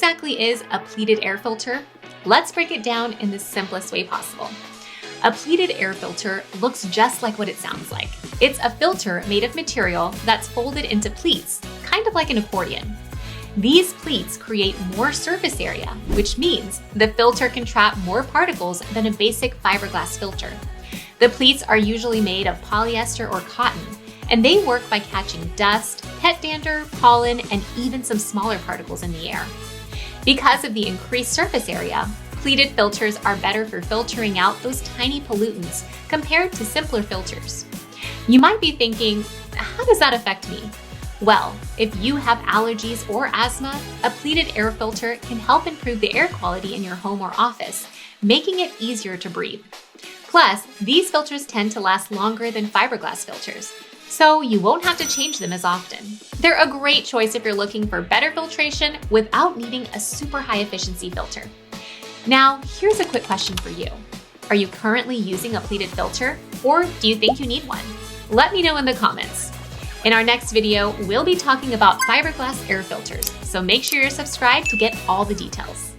exactly is a pleated air filter? Let's break it down in the simplest way possible. A pleated air filter looks just like what it sounds like. It's a filter made of material that's folded into pleats, kind of like an accordion. These pleats create more surface area, which means the filter can trap more particles than a basic fiberglass filter. The pleats are usually made of polyester or cotton, and they work by catching dust, pet dander, pollen, and even some smaller particles in the air. Because of the increased surface area, pleated filters are better for filtering out those tiny pollutants compared to simpler filters. You might be thinking, how does that affect me? Well, if you have allergies or asthma, a pleated air filter can help improve the air quality in your home or office, making it easier to breathe. Plus, these filters tend to last longer than fiberglass filters, so you won't have to change them as often. They're a great choice if you're looking for better filtration without needing a super high efficiency filter. Now, here's a quick question for you. Are you currently using a pleated filter, or do you think you need one? Let me know in the comments. In our next video, we'll be talking about fiberglass air filters, so make sure you're subscribed to get all the details.